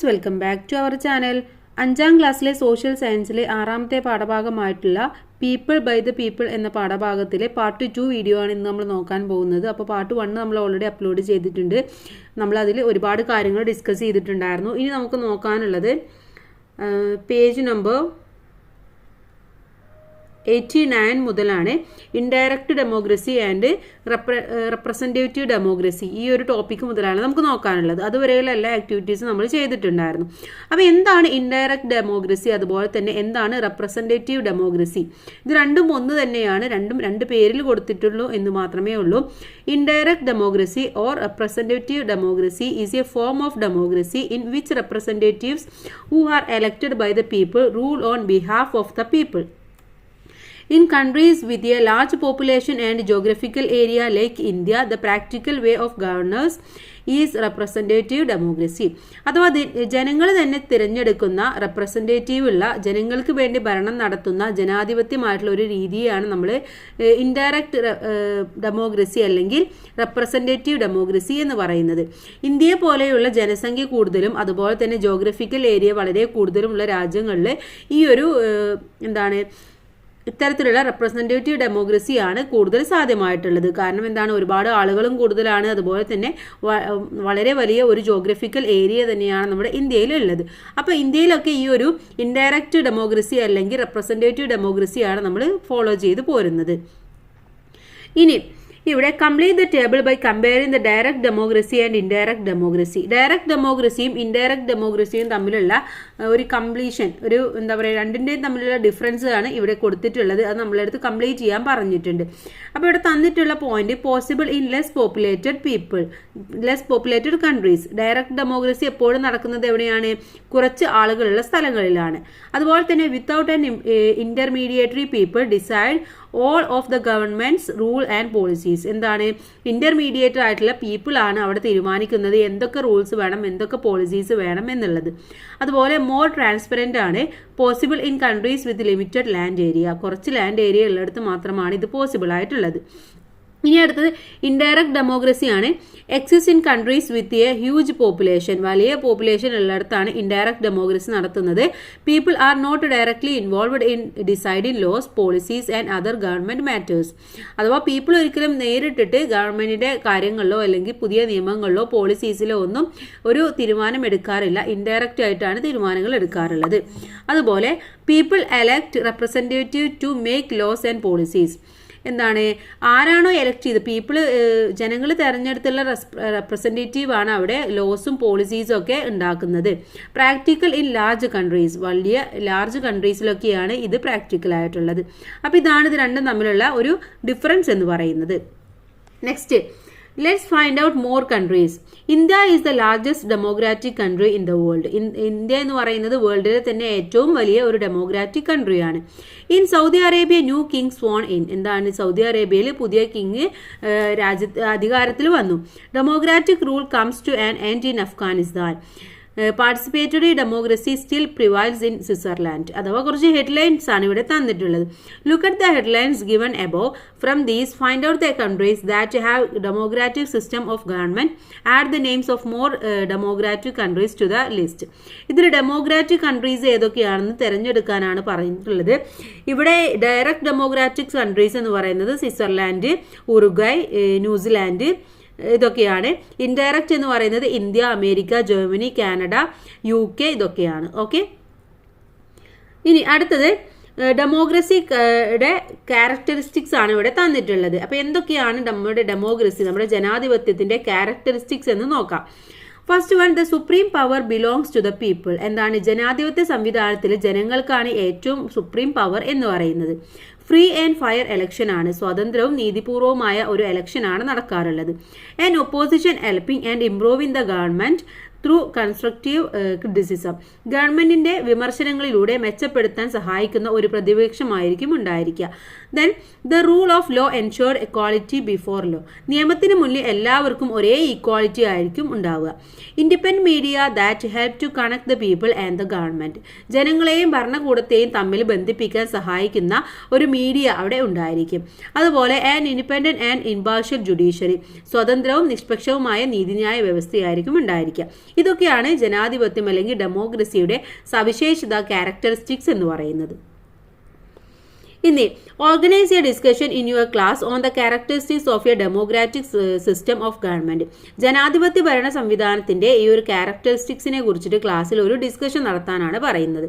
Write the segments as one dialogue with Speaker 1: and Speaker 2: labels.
Speaker 1: Welcome back to our channel. 5ാം ക്ലാസ്സിലെ social സയൻസിലെ 6ാമത്തെ പാഠഭാഗമായിട്ടുള്ള പീപ്പിൾ ബൈ ദ പീപ്പിൾ എന്ന പാഠഭാഗത്തിലെ പാർട്ട് 2 വീഡിയോ ആണ് ഇന്ന് നമ്മൾ നോക്കാൻ പോകുന്നത്. അപ്പോൾ പാർട്ട് 1 നമ്മൾ ഓൾറെഡി അപ്ലോഡ് ചെയ്തിട്ടുണ്ട്. നമ്മളതിൽ ഒരുപാട് കാര്യങ്ങൾ ഡിസ്കസ് ചെയ്തിട്ടുണ്ടായിരുന്നു. ഇനി നമുക്ക് നോക്കാനുള്ളത് പേജ് നമ്പർ 89 മുതലാണ് indirect democracy and representative democracy. ഈ ഒരു ടോപ്പിക്ക് മുതലാണ് നമുക്ക് നോക്കാനുള്ളത്. അതുവരെയുള്ള എല്ലാ ആക്ടിവിറ്റീസും നമ്മൾ ചെയ്തിട്ടുണ്ടായിരുന്നു. അപ്പോൾ എന്താണ് ഇൻഡയറക്റ്റ് ഡെമോക്രസി, അതുപോലെ തന്നെ എന്താണ് റെപ്രസെൻറ്റേറ്റീവ് ഡെമോക്രസി? ഇത് രണ്ടും ഒന്ന് തന്നെയാണ്, രണ്ടും രണ്ട് പേരിൽ കൊടുത്തിട്ടുള്ളൂ എന്ന് മാത്രമേ ഉള്ളൂ. Indirect democracy or representative democracy is A form of democracy in which representatives who are elected by the people rule on behalf of the people. In countries with a large population and geographical area like India, the practical way of governance is representative democracy. അഥവാ ജനങ്ങൾ തന്നെ തിരഞ്ഞെടുക്കുന്ന representative ഉള്ള ജനങ്ങൾക്ക് വേണ്ടി ഭരണം നടത്തുന്ന ജനാധിപത്യമായിട്ടുള്ള ഒരു രീതിയാണ് നമ്മൾ ഇൻഡയറക്റ്റ് ഡെമോക്രസി അല്ലെങ്കിൽ റെപ്രസെൻറ്റേറ്റീവ് ഡെമോക്രസി എന്ന് പറയുന്നത്. ഇന്ത്യയെ പോലെയുള്ള ജനസംഖ്യ കൂടുതലും അതുപോലെ തന്നെ ജോഗ്രഫിക്കൽ ഏരിയ വളരെ കൂടുതലുമുള്ള രാജ്യങ്ങളിൽ ഈ ഒരു ഇത്തരത്തിലുള്ള റെപ്രസെൻറ്റേറ്റീവ് ഡെമോക്രസിയാണ് കൂടുതൽ സാധ്യമായിട്ടുള്ളത്. കാരണം എന്താണ്, ഒരുപാട് ആളുകളും കൂടുതലാണ്, അതുപോലെ തന്നെ വളരെ വലിയ ഒരു ജോഗ്രഫിക്കൽ ഏരിയ തന്നെയാണ് നമ്മുടെ ഇന്ത്യയിലുള്ളത്. അപ്പോൾ ഇന്ത്യയിലൊക്കെ ഈ ഒരു ഇൻഡയറക്റ്റ് ഡെമോക്രസി അല്ലെങ്കിൽ റെപ്രസെൻറ്റേറ്റീവ് ഡെമോക്രസിയാണ് നമ്മൾ ഫോളോ ചെയ്ത് പോരുന്നത്. ഇനി ഇവിടെ complete the table by comparing the direct democracy and indirect democracy. Direct ഡെമോക്രസിയും ഇൻഡയറക്റ്റ് ഡെമോക്രസിയും തമ്മിലുള്ള ഒരു കംപ്ലീഷൻ, ഒരു രണ്ടിൻ്റെയും തമ്മിലുള്ള ഡിഫറൻസ് ആണ് ഇവിടെ കൊടുത്തിട്ടുള്ളത്. അത് നമ്മളെടുത്ത് കംപ്ലീറ്റ് ചെയ്യാൻ പറഞ്ഞിട്ടുണ്ട്. അപ്പോൾ ഇവിടെ തന്നിട്ടുള്ള point possible in less populated countries. Direct democracy എപ്പോഴും നടക്കുന്നത് എവിടെയാണ്? കുറച്ച് ആളുകളുള്ള സ്ഥലങ്ങളിലാണ്. അതുപോലെ തന്നെ without an intermediary people decide all of the government's rule and policies. എന്താണ്, ഇന്റർമീഡിയറ്റ് ആയിട്ടുള്ള പീപ്പിൾ ആണ് അവിടെ തീരുമാനിക്കുന്നത് എന്തൊക്കെ റൂൾസ് വേണം, എന്തൊക്കെ പോളിസീസ് വേണം എന്നുള്ളത്. അതുപോലെ മോർ ട്രാൻസ്പെറന്റ് ആണ്. Possible in countries with limited land area. കുറച്ച് ലാൻഡ് ഏരിയ ഉള്ളിടത്ത് മാത്രമാണ് ഇത് പോസിബിൾ ആയിട്ടുള്ളത്. ഇനി അടുത്തത് ഇൻഡയറക്റ്റ് ഡെമോക്രസി ആണ്. Exist in countries with a huge population. വലിയ പോപ്പുലേഷൻ ഉള്ളിടത്താണ് ഇൻഡയറക്റ്റ് ഡെമോക്രസി നടത്തുന്നത്. People are not directly involved in deciding laws, policies and other government matters. അഥവാ പീപ്പിൾ ഒരിക്കലും നേരിട്ടിട്ട് ഗവൺമെന്റിന്റെ കാര്യങ്ങളിലോ അല്ലെങ്കിൽ പുതിയ നിയമങ്ങളിലോ പോളിസീസിലോ ഒന്നും ഒരു തീരുമാനം എടുക്കാറില്ല. ഇൻഡയറക്റ്റ് ആയിട്ടാണ് തീരുമാനങ്ങൾ എടുക്കാറുള്ളത്. അതുപോലെ people elect representative to make laws and policies. എന്താണ്, ആരാണോ എലക്ട് ചെയ്ത് ജനങ്ങൾ തെരഞ്ഞെടുത്തുള്ള റെപ്രസെൻറ്റേറ്റീവ് ആണ് അവിടെ ലോസും പോളിസീസും ഒക്കെ ഉണ്ടാക്കുന്നത്. Practical in large countries. വലിയ ലാർജ് കൺട്രീസിലൊക്കെയാണ് ഇത് പ്രാക്ടിക്കൽ ആയിട്ടുള്ളത്. അപ്പോൾ ഇതാണ് ഇത് രണ്ടും തമ്മിലുള്ള ഒരു ഡിഫറൻസ് എന്ന് പറയുന്നത്. Next, let's find out more countries. India is the largest democratic country in the world. India എന്ന് പറയുന്നത് വേൾഡിലെ തന്നെ ഏറ്റവും വലിയ ഒരു ഡെമോക്രാറ്റിക് കൺട്രിയാണ്. In Saudi Arabia new king sworn in. എന്താണ്, സൗദി അറേബ്യയിൽ പുതിയ കിങ് അധികാരത്തിൽ വന്നു. Democratic rule comes to an end in Afghanistan. Participatory democracy still prevails in Switzerland. അഥവാ കുറച്ച് ഹെഡ്ലൈൻസ് ആണ് ഇവിടെ തന്നിട്ടുള്ളത്. Look at the headlines given above. From these find out the countries that have democratic system of government. Add the names of more democratic countries to the list. ഇതിൽ democratic countries ഏതൊക്കെയാണെന്ന് തിരഞ്ഞെടുക്കാനാണ് പറഞ്ഞിട്ടുള്ളത്. ഇവിടെ direct democratic countries എന്ന് പറയുന്നത് Switzerland, Uruguay, New Zealand ഇതൊക്കെയാണ്. Indirect എന്ന് പറയുന്നത് India, America, Germany, Canada, UK ഇതൊക്കെയാണ്. ഓക്കെ, ഇനി അടുത്തത് ഡെമോക്രസിയുടെ ക്യാരക്ടറിസ്റ്റിക്സ് ആണ് ഇവിടെ തന്നിട്ടുള്ളത്. അപ്പോൾ എന്തൊക്കെയാണ് നമ്മുടെ ഡെമോക്രസി, നമ്മുടെ ജനാധിപത്യത്തിന്റെ ക്യാരക്ടറിസ്റ്റിക്സ് എന്ന് നോക്കാം. First one, the supreme power belongs to the people. എന്താണ്, ജനാധിപത്യ സംവിധാനത്തിൽ ജനങ്ങൾക്കാണ് ഏറ്റവും സുപ്രീം പവർ എന്ന് പറയുന്നത്. ഫ്രീ ആൻഡ് ഫയർ ഇലക്ഷൻ ആണ്. സ്വതന്ത്രവും നീതിപൂർവമായ ഒരു ഇലക്ഷൻ ആണ് നടക്കാറുള്ളത്. And opposition helping and improving the government through constructive criticism. ഗവൺമെന്റിന്റെ വിമർശനങ്ങളിലൂടെ മെച്ചപ്പെടുത്താൻ സഹായിക്കുന്ന ഒരു പ്രതിപക്ഷമായിരിക്കും ഉണ്ടായിരിക്കുക. Then the rule of law ensured equality before law. നിയമത്തിന് മുന്നിൽ എല്ലാവർക്കും ഒരേ ഈക്വാളിറ്റി ആയിരിക്കും ഉണ്ടാവുക. Independent media that help to connect the people and the government. ജനങ്ങളെയും ഭരണകൂടത്തെയും തമ്മിൽ ബന്ധിപ്പിക്കാൻ സഹായിക്കുന്ന ഒരു മീഡിയ അവിടെ ഉണ്ടായിരിക്കും. അതുപോലെ an independent and impartial judiciary. സ്വതന്ത്രവും നിഷ്പക്ഷവുമായ നീതിന്യായ വ്യവസ്ഥയായിരിക്കും ഉണ്ടായിരിക്കുക. ഇതൊക്കെയാണ് ജനാധിപത്യം അല്ലെങ്കിൽ ഡെമോക്രസിയുടെ സവിശേഷത, ക്യാരക്ടറിസ്റ്റിക്സ് എന്ന് പറയുന്നത്. ഇനി organise A discussion in your class on the characteristics of a democratic system of government. ജനാധിപത്യ ഭരണ സംവിധാനത്തിന്റെ ഈ ഒരു ക്യാരക്ടറിസ്റ്റിക്സിനെ കുറിച്ചിട്ട് ക്ലാസ്സിൽ ഒരു ഡിസ്കഷൻ നടത്താനാണ് പറയുന്നത്.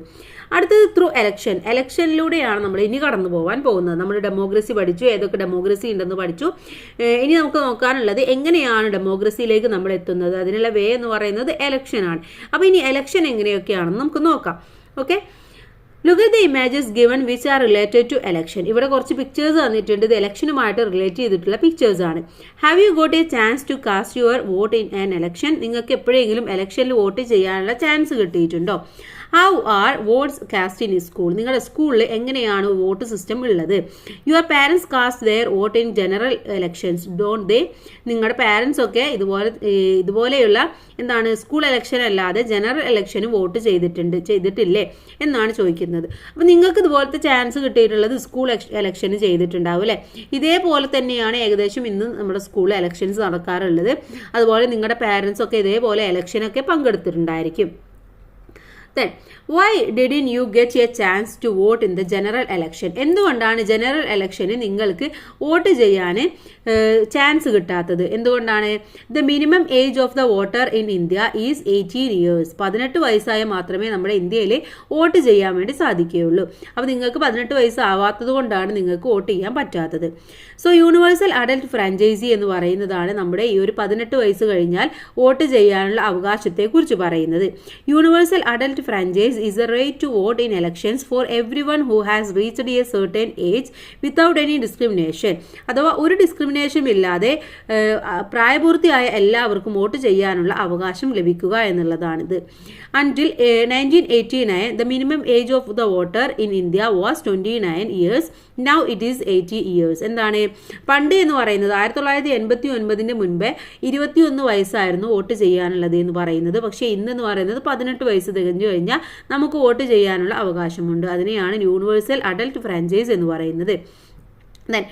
Speaker 1: അടുത്തത് ത്രൂ എലക്ഷൻ. എലക്ഷനിലൂടെയാണ് നമ്മൾ ഇനി കടന്നു പോകാൻ പോകുന്നത്. നമ്മൾ ഡെമോക്രസി പഠിച്ചു, ഏതൊക്കെ ഡെമോക്രസി ഉണ്ടെന്ന് പഠിച്ചു. ഇനി നമുക്ക് നോക്കാനുള്ളത് എങ്ങനെയാണ് ഡെമോക്രസിയിലേക്ക് നമ്മൾ എത്തുന്നത്. അതിനുള്ള വേ എന്ന് പറയുന്നത് എലക്ഷനാണ്. അപ്പോൾ ഇനി എലക്ഷൻ എങ്ങനെയൊക്കെയാണെന്ന് നമുക്ക് നോക്കാം. Okay, look at the images given which are related to election. ഇവിടെ കുറച്ച് പിക്ചേഴ്സ് തന്നിട്ടുണ്ട്. ഇത് എലക്ഷനുമായിട്ട് റിലേറ്റ് ചെയ്തിട്ടുള്ള പിക്ചേഴ്സ് ആണ്. Have you got a chance to cast your vote in an election? നിങ്ങൾക്ക് എപ്പോഴെങ്കിലും എലക്ഷനിൽ വോട്ട് ചെയ്യാനുള്ള ചാൻസ് കിട്ടിയിട്ടുണ്ടോ? How are votes cast in school? നിങ്ങളുടെ സ്കൂളിൽ എങ്ങനെയാണ് വോട്ട് സിസ്റ്റം ഉള്ളത്? Your parents cast their vote in general elections don't they? നിങ്ങളുടെ പാരൻസ് ഒക്കെ ഇതുപോലെയുള്ള എന്താണ് സ്കൂൾ എലക്ഷൻ അല്ലാതെ ജനറൽ എലക്ഷന് വോട്ട് ചെയ്തിട്ടില്ലേ എന്നാണ് ചോദിക്കുന്നത്. അപ്പം നിങ്ങൾക്ക് ഇതുപോലത്തെ ചാൻസ് കിട്ടിയിട്ടുള്ളത് സ്കൂൾ എലക്ഷന് ചെയ്തിട്ടുണ്ടാവും അല്ലേ? ഇതേപോലെ തന്നെയാണ് ഏകദേശം ഇന്ന് നമ്മുടെ സ്കൂൾ എലക്ഷൻസ് നടക്കാറുള്ളത്. അതുപോലെ നിങ്ങളുടെ പാരൻസ് ഒക്കെ ഇതേപോലെ എലക്ഷനൊക്കെ പങ്കെടുത്തിട്ടുണ്ടായിരിക്കും. Then, why didn't you get a chance to vote in the general election? എന്തുകൊണ്ടാണ് ജനറൽ എലക്ഷന് നിങ്ങൾക്ക് വോട്ട് ചെയ്യാൻ ചാൻസ് കിട്ടാത്തത്? എന്തുകൊണ്ടാണ്? The minimum age of the voter in India is 18 years. 18 വയസ്സായ മാത്രമേ നമ്മുടെ ഇന്ത്യയിൽ വോട്ട് ചെയ്യാൻ വേണ്ടി സാധിക്കുകയുള്ളൂ. അപ്പോൾ നിങ്ങൾക്ക് 18 വയസ്സാവാത്തത് കൊണ്ടാണ് നിങ്ങൾക്ക് വോട്ട് ചെയ്യാൻ പറ്റാത്തത്. സോ യൂണിവേഴ്സൽ അഡൽട്ട് ഫ്രാഞ്ചൈസി എന്ന് പറയുന്നതാണ് നമ്മുടെ ഈ ഒരു 18 വയസ്സ് കഴിഞ്ഞാൽ വോട്ട് ചെയ്യാനുള്ള അവകാശത്തെക്കുറിച്ച് പറയുന്നത്. Universal adult franchise is a right to vote in elections for everyone who has reached a certain age without any discrimination. അഥവാ ഒരു ഡിസ്ക്രിമിനേഷൻ ഇല്ലാതെ പ്രായപൂർത്തിയായ എല്ലാവർക്കും വോട്ട് ചെയ്യാനുള്ള അവകാശം ലഭിക്കുക എന്നുള്ളതാണിത്. Until 1989, the minimum age of the voter in India was 29 years. Now it is 80 years. എന്താണ് പണ്ട് എന്ന് പറയുന്നത്? 1989 മുൻപേ 21 വയസ്സായിരുന്നു വോട്ട് ചെയ്യാനുള്ളത് എന്ന് പറയുന്നത്. പക്ഷേ ഇന്നെന്ന് പറയുന്നത് 18 വയസ്സ് തികഞ്ഞു കഴിഞ്ഞാൽ നമുക്ക് വോട്ട് ചെയ്യാനുള്ള അവകാശമുണ്ട്. അതിനെയാണ് യൂണിവേഴ്സൽ അഡൽട്ട് ഫ്രാഞ്ചൈസ് എന്ന് പറയുന്നത്. Then,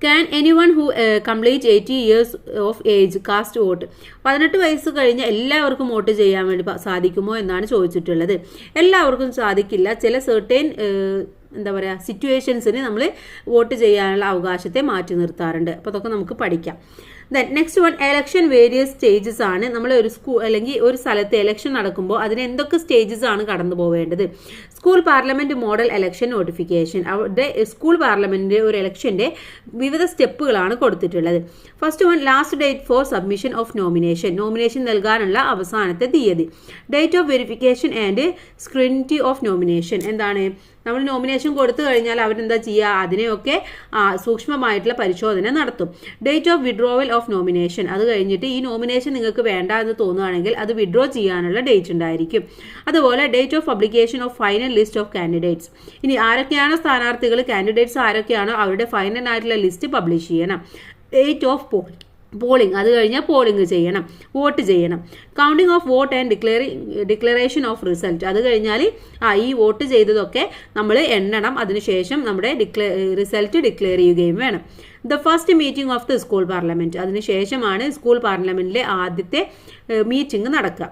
Speaker 1: can anyone who complete 80 years of age cast vote? 18 വയസ്സ് കഴിഞ്ഞ് എല്ലാവർക്കും വോട്ട് ചെയ്യാൻ വേണ്ടി സാധിക്കുമോ എന്നാണ് ചോദിച്ചിട്ടുള്ളത്. എല്ലാവർക്കും സാധിക്കില്ല. ചില സെർട്ടൈൻ എന്താ പറയുക സിറ്റുവേഷൻസിന് നമ്മൾ വോട്ട് ചെയ്യാനുള്ള അവകാശത്തെ മാറ്റി നിർത്താറുണ്ട്. അപ്പോൾ അതൊക്കെ നമുക്ക് പഠിക്കാം. Then next one, election various stages ആണ്. നമ്മൾ ഒരു സ്കൂൾ അല്ലെങ്കിൽ ഒരു സ്ഥലത്ത് എലക്ഷൻ നടക്കുമ്പോൾ അതിന് എന്തൊക്കെ സ്റ്റേജസ് ആണ് കടന്നു പോവേണ്ടത്? School parliament model election notification. അവിടെ സ്കൂൾ പാർലമെന്റിന്റെ ഒരു എലക്ഷന്റെ വിവിധ സ്റ്റെപ്പുകളാണ് കൊടുത്തിട്ടുള്ളത്. First one, last date for submission of nomination. Nomination നൽകാനുള്ള അവസാനത്തെ തീയതി. Date of verification and scrutiny of nomination. എന്താണ്? നമ്മൾ നോമിനേഷൻ കൊടുത്തു കഴിഞ്ഞാൽ അവരെന്താ ചെയ്യുക? അതിനെയൊക്കെ സൂക്ഷ്മമായിട്ടുള്ള പരിശോധന നടത്തും. Date of withdrawal of nomination. അത് കഴിഞ്ഞിട്ട് ഈ നോമിനേഷൻ നിങ്ങൾക്ക് വേണ്ട എന്ന് തോന്നുകയാണെങ്കിൽ അത് വിഡ്രോ ചെയ്യാനുള്ള ഡേറ്റ് ഉണ്ടായിരിക്കും. അതുപോലെ date of publication of final list of candidates. ഇനി ആരൊക്കെയാണോ സ്ഥാനാർത്ഥികൾ, കാൻഡിഡേറ്റ്സ് ആരൊക്കെയാണോ അവരുടെ ഫൈനൽ ആയിട്ടുള്ള ലിസ്റ്റ് പബ്ലിഷ് ചെയ്യണം. Date of polling. അത് കഴിഞ്ഞാൽ പോളിംഗ് ചെയ്യണം, വോട്ട് ചെയ്യണം. Counting of vote and declaration of result. അത് കഴിഞ്ഞാൽ ഈ വോട്ട് ചെയ്തതൊക്കെ നമ്മൾ എണ്ണണം. അതിനുശേഷം നമ്മുടെ റിസൾട്ട് ഡിക്ലെയർ ചെയ്യുകയും വേണം. The first meeting of the school parliament. അതിനുശേഷമാണ് സ്കൂൾ പാർലമെന്റിലെ ആദ്യത്തെ മീറ്റിംഗ് നടക്കുക.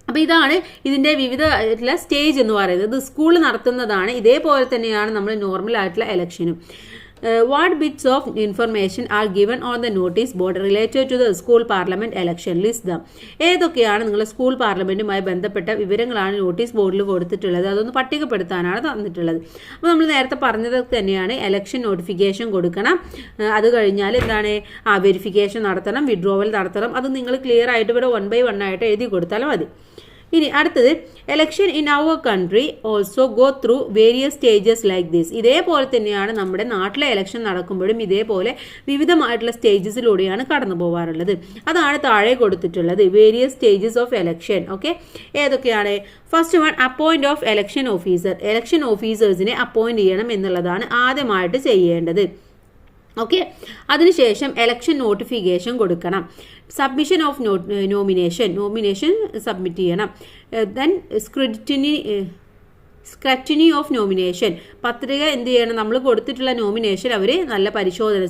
Speaker 1: അപ്പോൾ ഇതാണ് ഇതിൻ്റെ വിവിധ സ്റ്റേജ് എന്ന് പറയുന്നത്. ഇത് സ്കൂളിൽ നടത്തുന്നതാണ്. ഇതേപോലെ തന്നെയാണ് നമ്മൾ നോർമൽ ആയിട്ടുള്ള എലക്ഷനും. What bits of information are given on the notice board related to the school parliament election? List them. ഏതൊക്കെയാണ് നിങ്ങളുടെ സ്കൂൾ പാർലമെന്റുമായി ബന്ധപ്പെട്ട വിവരങ്ങളാണ് നോട്ടീസ് ബോർഡിൽ കൊടുത്തിട്ടുള്ളത്? അതൊന്ന് പട്ടികപ്പെടുത്താനാണ് തന്നിട്ടുള്ളത്. അപ്പോൾ നമ്മൾ നേരത്തെ പറഞ്ഞത് തന്നെയാണ്, എലക്ഷൻ നോട്ടിഫിക്കേഷൻ കൊടുക്കണം. അത് കഴിഞ്ഞാൽ എന്താണ്? വെരിഫിക്കേഷൻ നടത്തണം, വിഡ്രോവൽ നടത്തണം. അത് നിങ്ങൾ ക്ലിയർ ആയിട്ട് ഇവിടെ 1 by 1 ആയിട്ട് എഴുതി കൊടുത്താൽ മതി. ഇനി അടുത്തത് election in our country also go through various stages like this. ഇതേപോലെ തന്നെയാണ് നമ്മുടെ നാട്ടിലെ ഇലക്ഷൻ നടക്കുമ്പോഴും ഇതേപോലെ വിവിധമായിട്ടുള്ള സ്റ്റേജസിലൂടെയാണ് കടന്നു പോകാറുള്ളത്. അതാണ് താഴെ കൊടുത്തിട്ടുള്ളത് various stages of election. Okay, ഏതൊക്കെയാണ്? First one, appoint of election officer. Election ഓഫീസേഴ്സിനെ അപ്പോയിന്റ് ചെയ്യണം എന്നുള്ളതാണ് ആദ്യമായിട്ട് ചെയ്യേണ്ടത്. ഓക്കെ, അതിനുശേഷം എലക്ഷൻ നോട്ടിഫിക്കേഷൻ കൊടുക്കണം. സബ്മിഷൻ ഓഫ് നോമിനേഷൻ സബ്മിറ്റ് ചെയ്യണം. ദെൻ സ്ക്രറ്റിനി ഓഫ് നോമിനേഷൻ, പത്രിക എന്ത് ചെയ്യണം? നമ്മൾ കൊടുത്തിട്ടുള്ള നോമിനേഷൻ അവർ നല്ല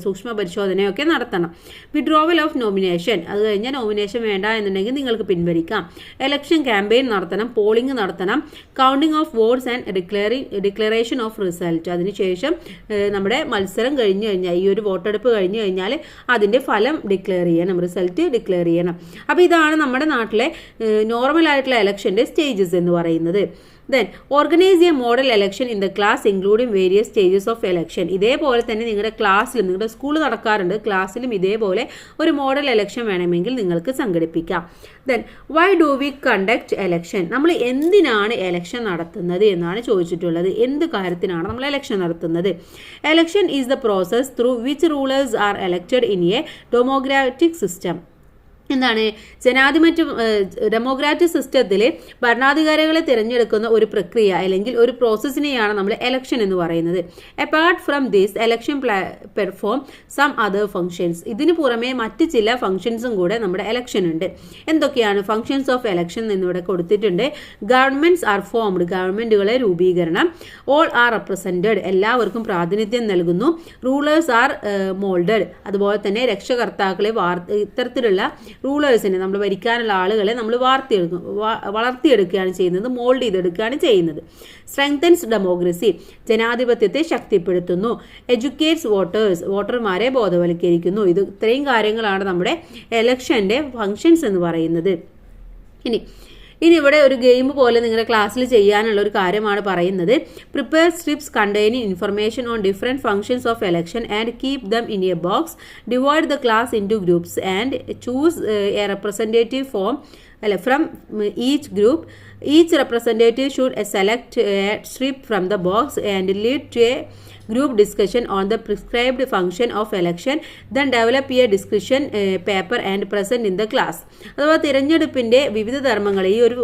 Speaker 1: സൂക്ഷ്മ പരിശോധനയൊക്കെ നടത്തണം. വിഡ്രോവൽ ഓഫ് നോമിനേഷൻ, അത് കഴിഞ്ഞാൽ നോമിനേഷൻ വേണ്ട എന്നുണ്ടെങ്കിൽ നിങ്ങൾക്ക് പിൻവലിക്കാം. എലക്ഷൻ ക്യാമ്പയിൻ നടത്തണം, പോളിംഗ് നടത്തണം. Counting of votes and declaration of result. അതിനുശേഷം നമ്മുടെ മത്സരം കഴിഞ്ഞു കഴിഞ്ഞാൽ, ഈ ഒരു വോട്ടെടുപ്പ് കഴിഞ്ഞു കഴിഞ്ഞാൽ അതിൻ്റെ ഫലം ഡിക്ലെയർ ചെയ്യണം, റിസൾട്ട് ഡിക്ലെയർ ചെയ്യണം. അപ്പോൾ ഇതാണ് നമ്മുടെ നാട്ടിലെ നോർമൽ ആയിട്ടുള്ള എലക്ഷൻ്റെ സ്റ്റേജസ് എന്ന് പറയുന്നത്. Then organize a model election in the class including various stages of election. ഇതേപോലെ തന്നെ നിങ്ങളുടെ ക്ലാസ്സിലും, നിങ്ങളുടെ സ്കൂൾ നടക്കാറുണ്ട്, ക്ലാസ്സിലും ഇതേപോലെ ഒരു മോഡൽ എലക്ഷൻ വേണമെങ്കിൽ നിങ്ങൾക്ക് സംഘടിപ്പിക്കാം. Then why do we conduct election? നമ്മൾ എന്തിനാണ് എലക്ഷൻ നടത്തുന്നത് എന്നാണ് ചോദിച്ചിട്ടുള്ളത്. എന്ത് കാര്യത്തിനാണ് നമ്മൾ എലക്ഷൻ നടത്തുന്നത്? Election is the process through which rulers are elected in a democratic system. എന്താണ്? ഡെമോക്രാറ്റിക് സിസ്റ്റത്തിൽ ഭരണാധികാരികളെ തിരഞ്ഞെടുക്കുന്ന ഒരു പ്രക്രിയ അല്ലെങ്കിൽ ഒരു പ്രോസസ്സിനെയാണ് നമ്മൾ എലക്ഷൻ എന്ന് പറയുന്നത്. Apart from this election perform some other functions. ഇതിന് പുറമെ മറ്റ് ചില ഫങ്ഷൻസും കൂടെ നമ്മുടെ എലക്ഷൻ ഉണ്ട്. എന്തൊക്കെയാണ് ഫങ്ഷൻസ് ഓഫ് എലക്ഷൻ എന്നിവിടെ കൊടുത്തിട്ടുണ്ട്. ഗവൺമെന്റ്സ് ആർ ഫോംഡ്, ഗവൺമെന്റുകളെ രൂപീകരണം. ഓൾ ആർ റെപ്രസെന്റഡ്, എല്ലാവർക്കും പ്രാതിനിധ്യം നൽകുന്നു. റൂളേഴ്സ് ആർ മോൾഡഡ്, അതുപോലെ തന്നെ രക്ഷകർത്താക്കളെ ഇത്തരത്തിലുള്ള റൂളേഴ്സിനെ, നമ്മൾ ഭരിക്കാനുള്ള ആളുകളെ നമ്മൾ വളർത്തിയെടുക്കുകയാണ് ചെയ്യുന്നത്, മോൾഡ് ചെയ്തെടുക്കുകയാണ് ചെയ്യുന്നത്. സ്ട്രെങ്തൻസ് ഡെമോക്രസി, ജനാധിപത്യത്തെ ശക്തിപ്പെടുത്തുന്നു. എഡ്യൂക്കേറ്റ്സ് വോട്ടർമാരെ ബോധവൽക്കരിക്കുന്നു. ഇത്രയും കാര്യങ്ങളാണ് നമ്മുടെ എലക്ഷൻ്റെ ഫങ്ഷൻസ് എന്ന് പറയുന്നത്. ഇനി ഇവിടെ ഒരു ഗെയിം പോലെ നിങ്ങളുടെ ക്ലാസ്സിൽ ചെയ്യാനുള്ള ഒരു കാര്യമാണ് പറയുന്നത്. Prepare strips containing information on different functions of election and keep them in A box. Divide the class in to groups and choose A representative from each group. Each representative should select a strip from the box and lead to a group discussion on the prescribed function of election. Then develop a discussion paper and present in the class. അഥവാ തിരഞ്ഞെടുപ്പിൻ്റെ വിവിധ ധർമ്മങ്ങൾ, ഈ ഒരു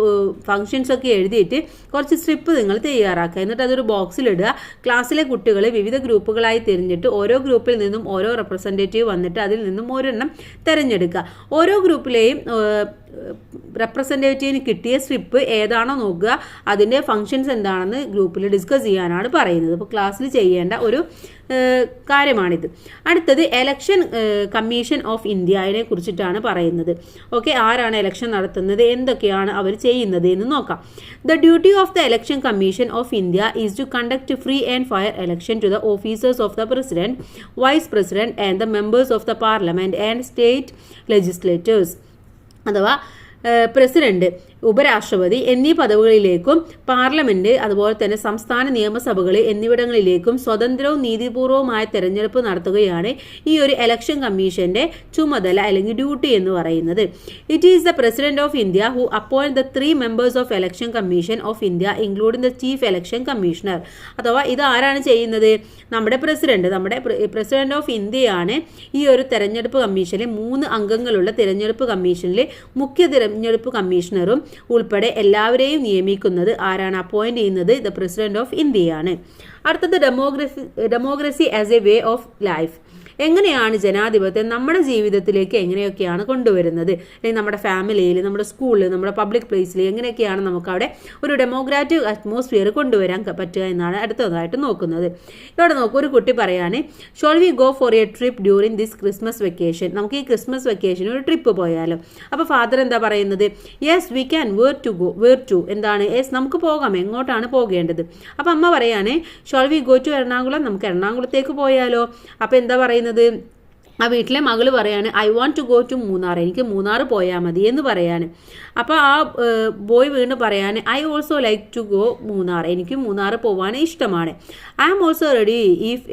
Speaker 1: functions ഒക്കെ എഴുതിയിട്ട് കുറച്ച് strip നിങ്ങൾ തയ്യാറാക്കുക. എന്നിട്ട് അതൊരു ബോക്സിലിടുക. ക്ലാസ്സിലെ കുട്ടികൾ വിവിധ ഗ്രൂപ്പുകളായി തിരിഞ്ഞിട്ട് ഓരോ ഗ്രൂപ്പിൽ നിന്നും ഓരോ റെപ്രസെൻറ്റേറ്റീവ് വന്നിട്ട് അതിൽ നിന്നും ഒരെണ്ണം തിരഞ്ഞെടുക്കുക. ഓരോ ഗ്രൂപ്പിലെയും റെപ്രസെൻറ്റേറ്റീവിന് കിട്ടിയ സ്ട്രിപ്പ് ഏതാണോ നോക്കുക, അതിൻ്റെ ഫങ്ഷൻസ് എന്താണെന്ന് ഗ്രൂപ്പിൽ ഡിസ്കസ് ചെയ്യാനാണ് പറയുന്നത്. അപ്പോൾ ക്ലാസ്സിൽ ചെയ്യേണ്ട ഒരു കാര്യമാണിത്. അടുത്തത് എലക്ഷൻ കമ്മീഷൻ ഓഫ് ഇന്ത്യയെ കുറിച്ചിട്ടാണ് പറയുന്നത്. ഓക്കെ, ആരാണ് എലക്ഷൻ നടത്തുന്നത്, എന്തൊക്കെയാണ് അവർ ചെയ്യുന്നത് എന്ന് നോക്കാം. The duty of the election commission of India is to conduct free and fair election to the officers of the president, vice president and the members of the parliament and state legislators. അഥവാ president, ഉപരാഷ്ട്രപതി എന്നീ പദവികളിലേക്കും parliament, അതുപോലെ തന്നെ സംസ്ഥാന നിയമസഭകൾ എന്നിവിടങ്ങളിലേക്കും സ്വതന്ത്രവും നീതിപൂർവവുമായ തെരഞ്ഞെടുപ്പ് നടത്തുകയാണ് ഈ ഒരു എലക്ഷൻ കമ്മീഷന്റെ ചുമതല അല്ലെങ്കിൽ ഡ്യൂട്ടി എന്ന് പറയുന്നത്. It is the president of India who appoint the 3 members of election commission of India including the chief election commissioner. അഥവാ ഇത് ആരാണ് ചെയ്യുന്നത്? നമ്മുടെ പ്രസിഡന്റ് ഓഫ് ഇന്ത്യയാണ് ഈ ഒരു തെരഞ്ഞെടുപ്പ് കമ്മീഷനിൽ 3 അംഗങ്ങളുള്ള തെരഞ്ഞെടുപ്പ് കമ്മീഷനിൽ മുഖ്യ തെരഞ്ഞെടുപ്പ് കമ്മീഷണറും ഉൾപ്പെടെ എല്ലാവരെയും നിയമിക്കുന്നത് ആരാണ്? അപ്പോയിന്റ് ചെയ്യുന്നത് ദ പ്രസിഡന്റ് ഓഫ് ഇന്ത്യയാണ്. അടുത്തത് democracy as a way of life. എങ്ങനെയാണ് ജനാധിപത്യം നമ്മുടെ ജീവിതത്തിലേക്ക് എങ്ങനെയൊക്കെയാണ് കൊണ്ടുവരുന്നത്, അല്ലെങ്കിൽ നമ്മുടെ ഫാമിലിയിൽ, നമ്മുടെ സ്കൂളിൽ, നമ്മുടെ പബ്ലിക് പ്ലേസിൽ എങ്ങനെയൊക്കെയാണ് നമുക്ക് അവിടെ ഒരു ഡെമോക്രാറ്റിക് അറ്റ്മോസ്ഫിയർ കൊണ്ടുവരാൻ പറ്റുക എന്നാണ് അടുത്തതായിട്ട് നോക്കുന്നത്. ഇവിടെ നോക്കൂ, ഒരു കുട്ടി പറയാണ്, shall we go for A trip during this Christmas vacation. നമുക്ക് ഈ ക്രിസ്മസ് വെക്കേഷൻ ഒരു ട്രിപ്പ് പോയാലോ? അപ്പോൾ ഫാദർ എന്താ പറയുന്നത്? Yes we can. Where to എന്താണ്? യെസ് നമുക്ക് പോകാം. എങ്ങോട്ടാണ് പോകേണ്ടത്? അപ്പോൾ അമ്മ പറയാണ് shall we go to Ernakulam. നമുക്ക് എറണാകുളത്തേക്ക് പോയാലോ? അപ്പോൾ എന്താ പറയുന്നത്? ആ വീട്ടിലെ മകള് പറയാണ് I want to go to Munnar, എനിക്ക് മൂന്നാർ പോയാൽ മതി എന്ന് പറയാണ്. അപ്പോൾ ആ ബോയ് വീണ്ടും പറയാണ് I also like to go Munnar, എനിക്ക് മൂന്നാർ പോവാൻ ഇഷ്ടമാണ്. I am also ready if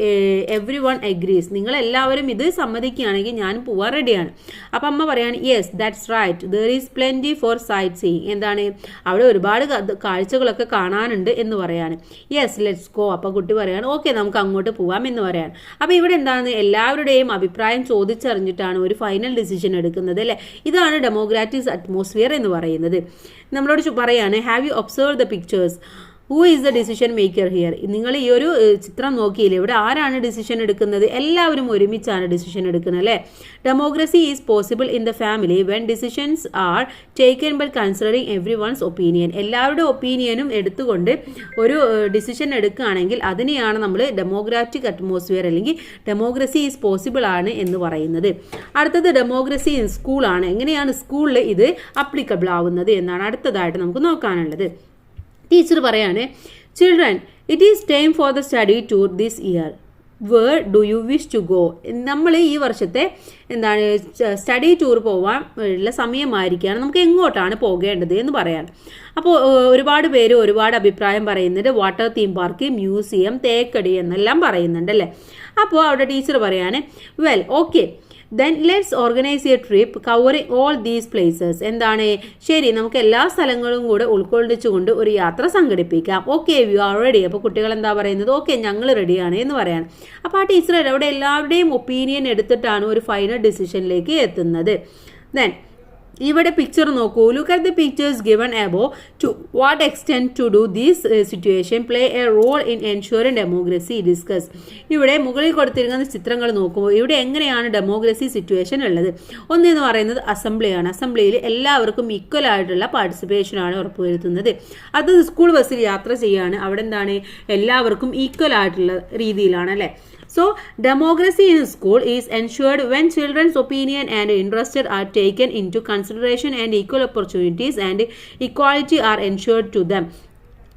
Speaker 1: everyone agrees, നിങ്ങളെല്ലാവരും ഇത് സമ്മതിക്കുകയാണെങ്കിൽ ഞാൻ പോവാൻ റെഡിയാണ്. അപ്പം അമ്മ പറയാണ് yes that's right there is plenty for sightseeing, എന്താണ് അവിടെ ഒരുപാട് കാഴ്ചകളൊക്കെ കാണാനുണ്ട് എന്ന് പറയാണ്. യെസ് ലെറ്റ്സ് ഗോ, അപ്പോൾ കുട്ടി പറയാണ് ഓക്കെ നമുക്ക് അങ്ങോട്ട് പോവാം എന്ന് പറയാണ്. അപ്പോൾ ഇവിടെ എന്താണ് എല്ലാവരുടെയും അഭിപ്രായം ചോദിച്ചറിഞ്ഞിട്ടാണ് ഒരു ഫൈനൽ ഡിസിഷൻ എടുക്കുന്നത് അല്ലേ. ഇതാണ് ഡെമോക്രാറ്റിക് അറ്റ്മോസ്ഫിയർ എന്ന് പറയുന്നത്. നമ്മളോട് പറയാണ് have you observe the pictures, who is the decision maker here, നിങ്ങൾ ഈ ഒരു ചിത്രം നോക്കിയില്ലേ, ഇവിടെ ആരാണ് ഡിസിഷൻ എടുക്കുന്നത്, എല്ലാവരും ഒരുമിച്ചാണ് ഡിസിഷൻ എടുക്കുന്നത് അല്ലേ. Democracy is possible in the family when decisions are taken by considering everyone's opinion, എല്ലാവരുടെ ഒപ്പീനിയനും എടുത്തുകൊണ്ട് ഒരു ഡിസിഷൻ എടുക്കുകയാണെങ്കിൽ അതിനെയാണ് നമ്മൾ ഡെമോക്രാറ്റിക് അറ്റ്മോസ്ഫിയർ അല്ലെങ്കിൽ ഡെമോക്രസി ഈസ് പോസിബിൾ ആണ് എന്ന് പറയുന്നത്. അടുത്തത് ഡെമോക്രസി ഇൻ സ്കൂളാണ്. എങ്ങനെയാണ് സ്കൂളിൽ ഇത് അപ്ലിക്കബിൾ ആവുന്നത് എന്നാണ് അടുത്തതായിട്ട് നമുക്ക് നോക്കാനുള്ളത്. ടീച്ചർ പറയാണ് children it is time for the study tour this year, where do you wish to go, നമ്മൾ ഈ വർഷത്തെ എന്താണ് സ്റ്റഡി ടൂർ പോകാൻ ഉള്ള സമയമായിരിക്കുകയാണ്, നമുക്ക് എങ്ങോട്ടാണ് പോകേണ്ടത് എന്ന് പറയാൻ. അപ്പോൾ ഒരുപാട് പേര് ഒരുപാട് അഭിപ്രായം പറയുന്നുണ്ട്. Water theme park, museum, Thekkady എന്നെല്ലാം പറയുന്നുണ്ട് അല്ലേ. അപ്പോൾ അവിടെ ടീച്ചർ പറയാണ് well okay then let's organise A trip covering all these places, എന്താണ് ശരി നമുക്ക് എല്ലാ സ്ഥലങ്ങളും കൂടെ ഉൾക്കൊള്ളിച്ചുകൊണ്ട് ഒരു യാത്ര സംഘടിപ്പിക്കാം. ഓക്കെ വി ആർ റെഡി, അപ്പോൾ കുട്ടികൾ എന്താ പറയുന്നത് ഓക്കെ ഞങ്ങൾ റെഡിയാണ് എന്ന് പറയാണ്. അപ്പോൾ ആ ടീച്ചർ അവിടെ എല്ലാവരുടെയും ഒപ്പീനിയൻ എടുത്തിട്ടാണ് ഒരു ഫൈനൽ ഡിസിഷനിലേക്ക് എത്തുന്നത്. ദെൻ ഇവിടെ പിക്ചർ നോക്കൂ, look at the pictures given above, to what extent to do these situation play a role in ensuring democracy discuss. ഇവിടെ മുകളിൽ കൊടുത്തിരിക്കുന്ന ചിത്രങ്ങൾ നോക്കുമ്പോൾ ഇവിടെ എങ്ങനെയാണ് ഡെമോക്രസി സിറ്റുവേഷൻ ഉള്ളത്. ഒന്നെന്ന് പറയുന്നത് അസംബ്ലിയാണ്. അസംബ്ലിയിൽ എല്ലാവർക്കും ഈക്വൽ ആയിട്ടുള്ള പാർട്ടിസിപ്പേഷനാണ് ഉറപ്പുവരുത്തുന്നത്. അത് സ്കൂൾ ബസ്സിൽ യാത്ര ചെയ്യുകയാണ്, അവിടെ എന്താണ് എല്ലാവർക്കും ഈക്വൽ ആയിട്ടുള്ള രീതിയിലാണ് അല്ലേ. So, democracy in school is ensured when children's opinion and interest are taken into consideration and equal opportunities and equality are ensured to them.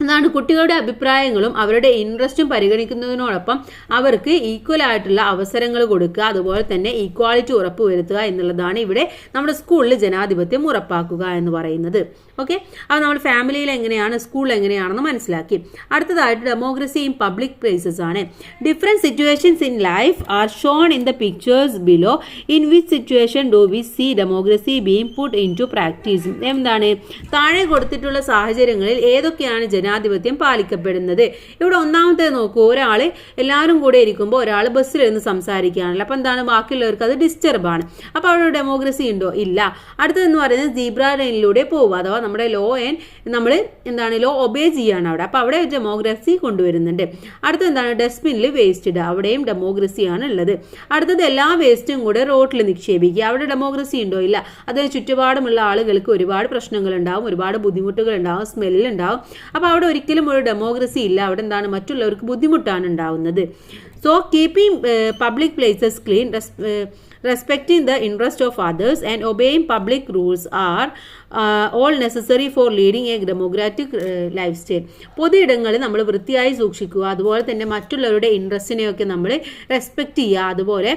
Speaker 1: എന്നാണ് കുട്ടികളുടെ അഭിപ്രായങ്ങളും അവരുടെ ഇൻട്രസ്റ്റും പരിഗണിക്കുന്നതിനോടൊപ്പം അവർക്ക് ഈക്വൽ ആയിട്ടുള്ള അവസരങ്ങൾ കൊടുക്കുക, അതുപോലെ തന്നെ ഈക്വാളിറ്റി ഉറപ്പുവരുത്തുക എന്നുള്ളതാണ് ഇവിടെ നമ്മുടെ സ്കൂളിൽ ജനാധിപത്യം ഉറപ്പാക്കുക എന്ന് പറയുന്നത്. ഓക്കെ, അത് നമ്മൾ ഫാമിലിയിൽ എങ്ങനെയാണ് സ്കൂളിൽ എങ്ങനെയാണെന്ന് മനസ്സിലാക്കി. അടുത്തതായിട്ട് ഡെമോക്രസി ഇൻ പബ്ലിക് പ്ലേസസ് ആണ്. Different situations in life are shown in the pictures below. In which situation do we see democracy being put into practice. എന്താണ് താഴെ കൊടുത്തിട്ടുള്ള സാഹചര്യങ്ങളിൽ ഏതൊക്കെയാണ് ജനാധിപത്യം പാലിക്കപ്പെടുന്നത്. ഇവിടെ ഒന്നാമത്തെ നോക്കൂ, ഒരാൾ എല്ലാവരും കൂടെ ഇരിക്കുമ്പോൾ ഒരാൾ ബസ്സിലിരുന്ന് സംസാരിക്കുകയാണല്ലോ, അപ്പോൾ എന്താണ് ബാക്കിയുള്ളവർക്ക് അത് ഡിസ്റ്റർബാണ്. അപ്പോൾ അവിടെ ഡെമോക്രസി ഉണ്ടോ? ഇല്ല. അടുത്തതെന്ന് പറയുന്നത് സീബ്ര ലൈനിലൂടെ പോകുക, അഥവാ നമ്മുടെ നമ്മൾ എന്താണ് ലോ ഒബേ ചെയ്യാണ് അവിടെ, അപ്പോൾ അവിടെ ഡെമോക്രസി കൊണ്ടുവരുന്നുണ്ട്. അടുത്തത് എന്താണ് ഡസ്റ്റ്ബിനിൽ വേസ്റ്റ് ഇടുക, അവിടെയും ഡെമോക്രസിയാണ് ഉള്ളത്. അടുത്തത് എല്ലാ വേസ്റ്റും കൂടെ റോട്ടിൽ നിക്ഷേപിക്കുക, അവിടെ ഡെമോക്രസി ഉണ്ടോ? ഇല്ല. അതിന് ചുറ്റുപാടുമുള്ള ആളുകൾക്ക് ഒരുപാട് പ്രശ്നങ്ങൾ ഉണ്ടാവും, ഒരുപാട് ബുദ്ധിമുട്ടുകൾ ഉണ്ടാവും, സ്മെല്ലുണ്ടാവും. അപ്പോൾ അവിടെ ഒരിക്കലും ഒരു ഡെമോക്രസി ഇല്ല, അവിടെ എന്താണ് മറ്റുള്ളവർക്ക് ബുദ്ധിമുട്ടാണ് ഉണ്ടാവുന്നത്. So keeping public places clean, respecting the interest of others and obeying public rules are all necessary for leading a democratic lifestyle. പൊതുയിടങ്ങളിൽ നമ്മൾ വൃത്തിയായി സൂക്ഷിക്കുക, അതുപോലെ തന്നെ മറ്റുള്ളവരുടെ ഇൻട്രസ്റ്റിനെയൊക്കെ നമ്മൾ റെസ്പെക്റ്റ് ചെയ്യുക, അതുപോലെ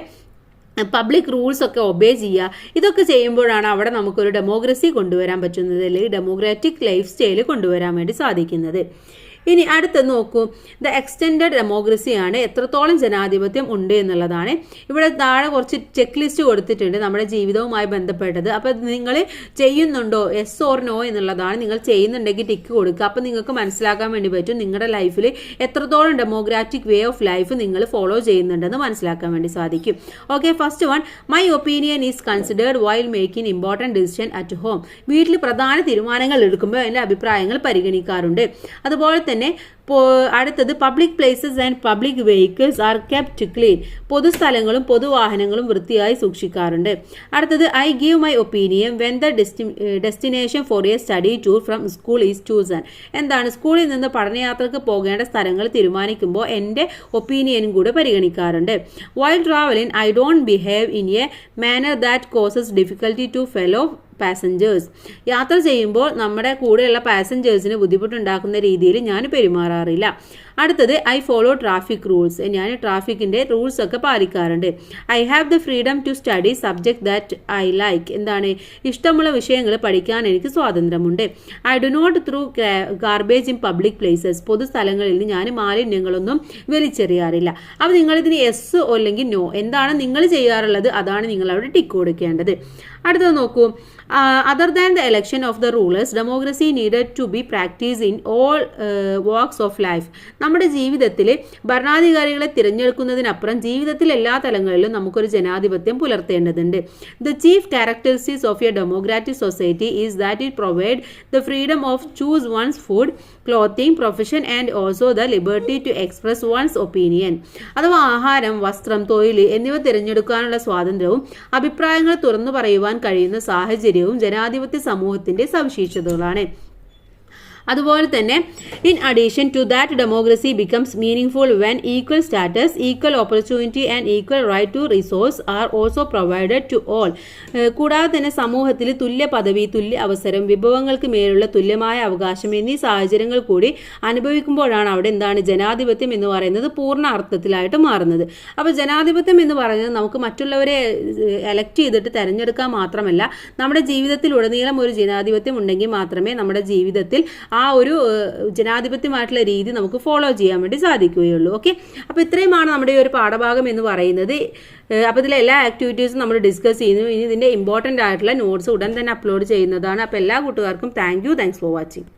Speaker 1: പബ്ലിക് റൂൾസ് ഒക്കെ ഒബേ ചെയ്യുക. ഇതൊക്കെ ചെയ്യുമ്പോഴാണ് അവിടെ നമുക്കൊരു ഡെമോക്രസി കൊണ്ടുവരാൻ പറ്റുന്നത്, അല്ലെങ്കിൽ ഡെമോക്രാറ്റിക് ലൈഫ് സ്റ്റൈൽ കൊണ്ടുവരാൻ വേണ്ടി സാധിക്കുന്നത്. ഇനി അടുത്ത് നോക്കൂ, ദ എക്സ്റ്റെൻഡഡ് ഡെമോക്രസിയാണ്, എത്രത്തോളം ജനാധിപത്യം ഉണ്ട് എന്നുള്ളതാണ്. ഇവിടെ താഴെ കുറച്ച് ചെക്ക് ലിസ്റ്റ് കൊടുത്തിട്ടുണ്ട് നമ്മുടെ ജീവിതവുമായി ബന്ധപ്പെട്ടത്. അപ്പോൾ നിങ്ങൾ ചെയ്യുന്നുണ്ടോ, യെസ് ഓർ നോ എന്നുള്ളതാണ്. നിങ്ങൾ ചെയ്യുന്നുണ്ടെങ്കിൽ ടിക്ക് കൊടുക്കുക, അപ്പോൾ നിങ്ങൾക്ക് മനസ്സിലാക്കാൻ വേണ്ടി പറ്റും നിങ്ങളുടെ ലൈഫിൽ എത്രത്തോളം ഡെമോക്രാറ്റിക് വേ ഓഫ് ലൈഫ് നിങ്ങൾ ഫോളോ ചെയ്യുന്നുണ്ടെന്ന് മനസ്സിലാക്കാൻ വേണ്ടി സാധിക്കും. Okay, first one, my opinion is considered while making important decision at home. വീട്ടിൽ പ്രധാന തീരുമാനങ്ങൾ എടുക്കുമ്പോൾ എൻ്റെ അഭിപ്രായങ്ങൾ പരിഗണിക്കാറുണ്ട്. അതുപോലെ തന്നെ അടുത്തത് public places and public vehicles are kept clean. പൊതുസ്ഥലങ്ങളും പൊതുവാഹനങ്ങളും വൃത്തിയായി സൂക്ഷിക്കാറുണ്ട്. അടുത്തത് I give my opinion when the destination for a study tour from school is chosen. എന്താണ് സ്കൂളിൽ നിന്ന് പഠനയാത്രക്ക് പോകേണ്ട സ്ഥലങ്ങൾ തീരുമാനിക്കുമ്പോൾ എൻ്റെ ഒപ്പീനിയനും കൂടെ പരിഗണിക്കാറുണ്ട്. While travelling I don't behave in a manner that causes difficulty to fellow passengers. യാത്ര ചെയ്യുമ്പോൾ നമ്മുടെ കൂടെയുള്ള പാസഞ്ചേഴ്സിന് ബുദ്ധിമുട്ടുണ്ടാക്കുന്ന രീതിയിൽ ഞാൻ പെരുമാറാറില്ല. അടുത്തത് ഐ ഫോളോ ട്രാഫിക് റൂൾസ്. ഞാൻ ട്രാഫിക്കിൻ്റെ റൂൾസ് ഒക്കെ പാലിക്കാറുണ്ട്. I have the freedom to study subject that I like. എന്താണ്? ഇഷ്ടമുള്ള വിഷയങ്ങൾ പഠിക്കാൻ എനിക്ക് സ്വാതന്ത്ര്യമുണ്ട്. I do not throw garbage in public places. പൊതുസ്ഥലങ്ങളിൽ ഞാൻ മാലിന്യങ്ങളൊന്നും വലിച്ചെറിയാറില്ല. അപ്പോൾ നിങ്ങളിതിന് യെസ് അല്ലെങ്കിൽ നോ, എന്താണ് നിങ്ങൾ ചെയ്യാറുള്ളത് അതാണ് നിങ്ങൾ അവിടെ ടിക്ക് കൊടുക്കേണ്ടത്. അടുത്തത് നോക്കൂ. Other than the election of the rulers, democracy needed to be practice in all walks of life. നമ്മുടെ ജീവിതത്തിൽ ഭരണാധികാരികളെ തിരഞ്ഞെടുക്കുന്നതിനപ്പുറം ജീവിതത്തിൽ എല്ലാ തലങ്ങളിലും നമുക്കൊരു ജനാധിപത്യം പുലർത്തേണ്ടതുണ്ട്. The chief characteristics of a democratic society is that it provide the freedom of choose one's food, clothing, profession and also the liberty to express one's opinion. അഥവാ ആഹാരം, വസ്ത്രം, തൊഴിൽ എന്നിവ തിരഞ്ഞെടുക്കാനുള്ള സ്വാതന്ത്ര്യവും അഭിപ്രായങ്ങൾ തുറന്നു പറയുവാൻ കഴിയുന്ന സാഹചര്യവും ജനാധിപത്യ സമൂഹത്തിന്റെ സവിശേഷതകളാണ്. അതുപോലെ തന്നെ in addition to that democracy becomes meaningful when equal status, equal opportunity and equal right to resource are also provided to all. കൂടാതെ തന്നെ സമൂഹത്തിൽ തുല്യ പദവി, തുല്യ അവസരം, വിഭവങ്ങൾക്ക് മേലുള്ള തുല്യമായ അവകാശം എന്നീ സാഹചര്യങ്ങൾ കൂടി അനുഭവിക്കുമ്പോഴാണ് അവിടെ എന്താണ് ജനാധിപത്യം എന്ന് പറയുന്നത് പൂർണ്ണ അർത്ഥത്തിലായിട്ട് മാറുന്നത്. അപ്പോൾ ജനാധിപത്യം എന്ന് പറയുന്നത് നമുക്ക് മറ്റുള്ളവരെ എലക്ട് ചെയ്തിട്ട് തിരഞ്ഞെടുക്കാൻ മാത്രമല്ല, നമ്മുടെ ജീവിതത്തിൽ ഉടനീളം ഒരു ജനാധിപത്യം ഉണ്ടെങ്കിൽ മാത്രമേ നമ്മുടെ ജീവിതത്തിൽ ആ ഒരു ജനാധിപത്യമായിട്ടുള്ള രീതി നമുക്ക് ഫോളോ ചെയ്യാൻ വേണ്ടി സാധിക്കുകയുള്ളൂ. ഓക്കെ, അപ്പോൾ ഇത്രയുമാണ് നമ്മുടെ ഈ ഒരു പാഠഭാഗം എന്ന് പറയുന്നത്. അപ്പോൾ ഇതിലെ എല്ലാ ആക്ടിവിറ്റീസും നമ്മൾ ഡിസ്കസ് ചെയ്യുന്നു. ഇനി ഇതിൻ്റെ ഇമ്പോർട്ടൻ്റ് ആയിട്ടുള്ള നോട്ട്സ് ഉടൻ തന്നെ അപ്ലോഡ് ചെയ്യുന്നതാണ്. അപ്പോൾ എല്ലാ കൂട്ടുകാർക്കും താങ്ക്സ് ഫോർ വാച്ചിങ്.